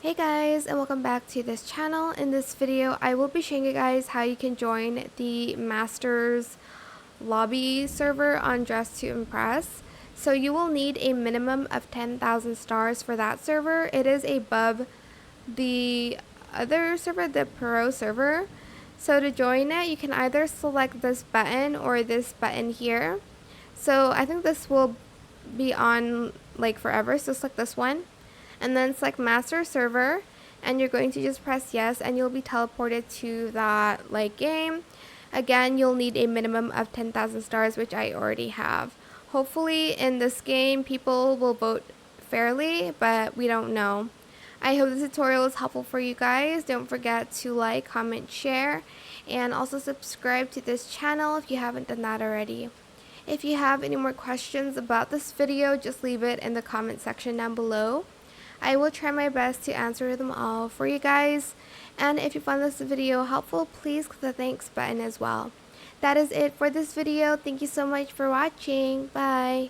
Hey guys, and welcome back to this channel. In this video I will be showing you guys how you can join the Masters lobby server on Dress to Impress. So you will need a minimum of 10,000 stars for that server. It is above the other server, the Pro server. So to join it, you can either select this button or this button here. So I think this will be on like forever, so select this one and then select master server, and you're going to just press yes and you'll be teleported to that like game. Again, you'll need a minimum of 10,000 stars, which I already have. Hopefully in this game people will vote fairly, but we don't know. I hope this tutorial is helpful for you guys. Don't forget to like, comment, share, and also subscribe to this channel if you haven't done that already. If you have any more questions about this video, just leave it in the comment section down below. I will try my best to answer them all for you guys. And if you found this video helpful, please click the thanks button as well. That is it for this video. Thank you so much for watching. Bye.